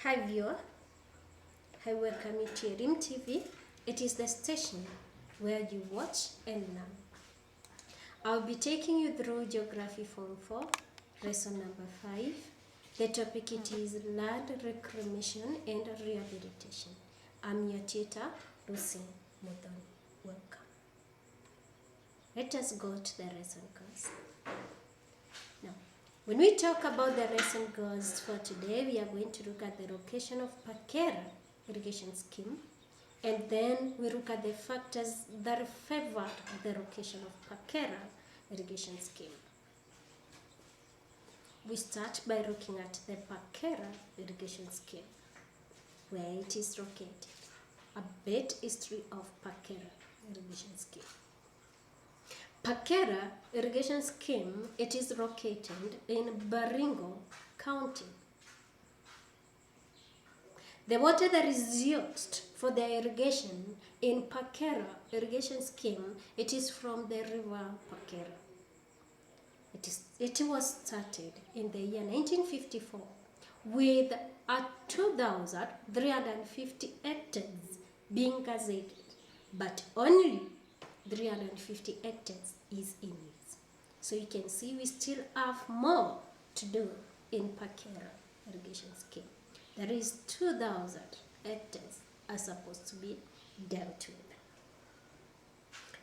Hi viewer, I welcome you to Rim TV. It is the station where you watch and learn. I'll be taking you through Geography Form 4, lesson number 5. The topic it is land reclamation and rehabilitation. I'm your tutor, Lucy Modoni. Welcome. Let us go to the lesson goals. Now, when we talk about the lesson goals for today, we are going to look at the location of Pakera irrigation scheme, and then we look at the factors that favor the location of Pakera irrigation scheme. We start by looking at the Pakera irrigation scheme, where it is located. A bit history of Pakera irrigation scheme. Pakera irrigation scheme, it is located in Baringo County. The water that is used for the irrigation in Pakera irrigation scheme, it is from the river Pakera. It was started in the year 1954 with 2,350 hectares being gazetted, but only 350 hectares is in use. So you can see we still have more to do in Pakera irrigation scheme. That is 2,000 hectares are supposed to be dealt with.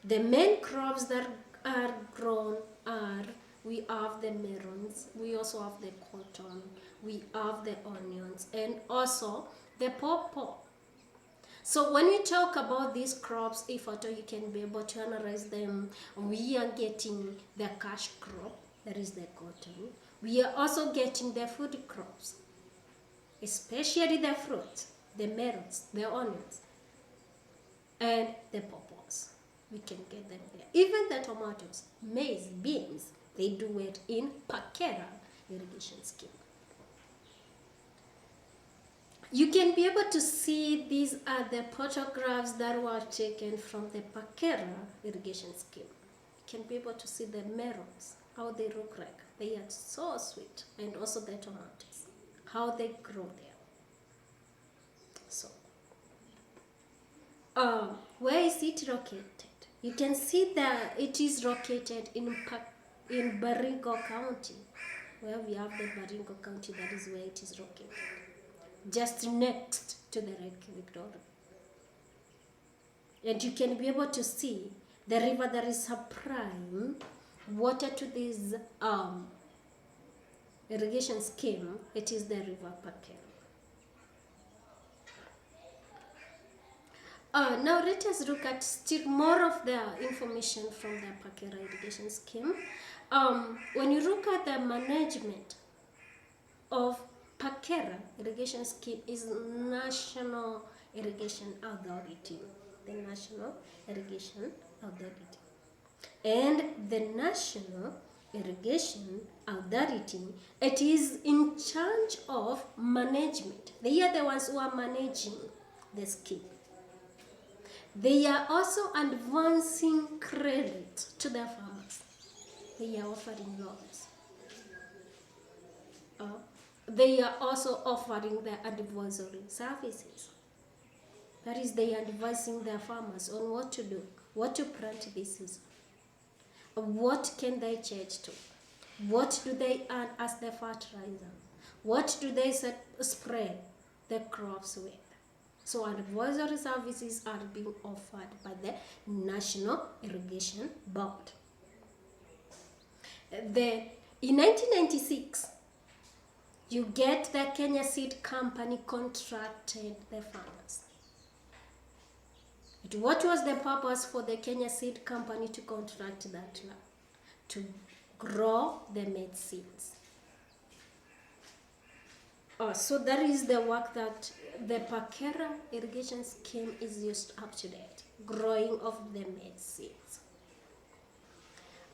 The main crops that are grown are, we have the melons, we also have the cotton, we have the onions, and also the pawpaw. So when we talk about these crops, if at all you can be able to analyze them, we are getting the cash crop, that is the cotton. We are also getting the food crops, especially the fruits, the melons, the onions, and the pawpaws. We can get them there. Even the tomatoes, maize, beans, they do it in Pakera irrigation scheme. You can be able to see these are the photographs that were taken from the Pakera irrigation scheme. You can be able to see the melons, how they look like. They are so sweet, and also the tomatoes, how they grow there. So, where is it located? You can see that it is located in Baringo County, where we have the Baringo County. That is where it is located, just next to the Lake Victoria. And you can be able to see the river that is supplying water to this irrigation scheme. It is the river Pakera. Now let us look at still more of the information from the Pakera irrigation scheme. When you look at the management of Pakera irrigation scheme is National Irrigation Authority, the National Irrigation Authority. And the National Irrigation Authority, it is in charge of management. They are the ones who are managing the scheme. They are also advancing credit to the farmers. They are offering loans. They are also offering the advisory services. That is, they are advising their farmers on what to do, what to plant this season, what can they change to, what do they add as the fertilizer, what do they spray the crops with. So advisory services are being offered by the National Irrigation Board. In 1996, you get the Kenya Seed Company contracted the farmers. What was the purpose for the Kenya Seed Company to contract that land? To grow the maize seeds. So that is the work that the Pakera irrigation scheme is used up to date, growing of the maize seeds.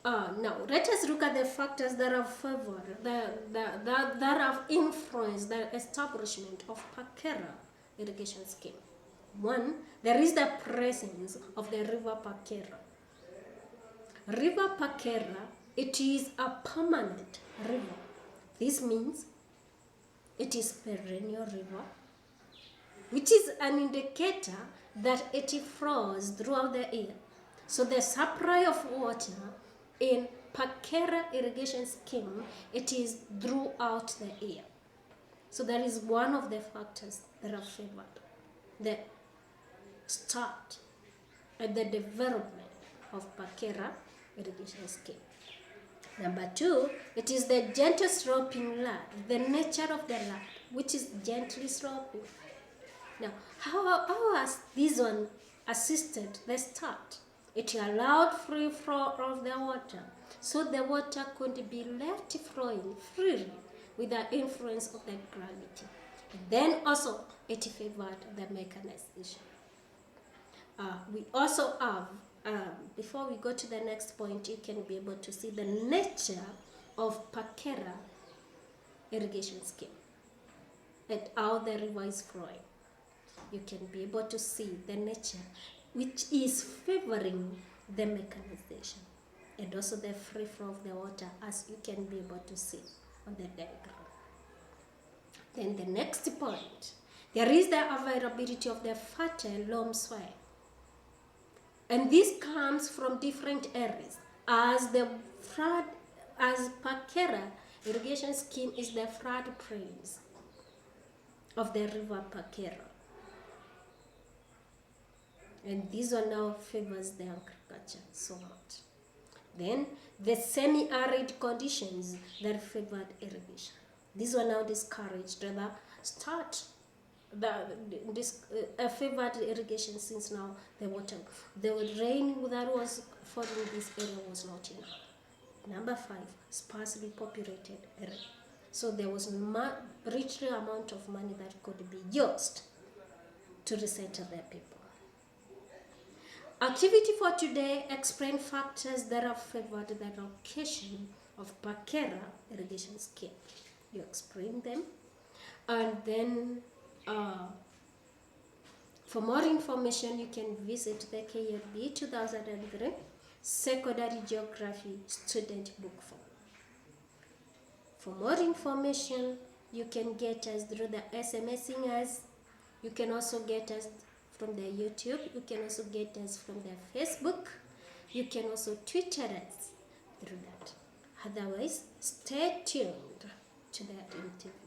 Now let us look at the factors that have favored, that have influenced the establishment of Pakera irrigation scheme. One, there is the presence of the river Pakera. River Pakera, it is a permanent river. This means it is perennial river, which is an indicator that it flows throughout the year. So the supply of water in Pakera irrigation scheme, it is throughout the year. So that is one of the factors that have favored the start and the development of Pakera irrigation scheme. Number two, it is the gentle sloping land, the nature of the land, which is gently sloping. Now, how has this one assisted the start? It allowed free flow of the water, so the water could be left flowing freely with the influence of the gravity. And then also, it favored the mechanization. We also have, before we go to the next point, you can be able to see the nature of Pakera irrigation scheme and how the river is flowing. You can be able to see the nature which is favoring the mechanization and also the free flow of the water, as you can be able to see on the diagram. Then the next point, there is the availability of the fertile loam soil. And this comes from different areas, as Pakera irrigation scheme is the flood plains of the river Pakera. And this one now favors the agriculture so much. Then the semi-arid conditions that favored irrigation. These were now discouraged the start favored irrigation, since now the rain that was falling in this area was not enough. Number 5, sparsely populated area. So there was rich amount of money that could be used to resettle the people. Activity for today: explain factors that have favored the location of Pakera irrigation scheme. You explain them, and then for more information you can visit the KLB 2003 Secondary Geography Student Book Form. For more information, you can get us through the SMSing us. You can also get us from the YouTube. You can also get us from the Facebook. You can also Twitter us through that. Otherwise, stay tuned to that interview.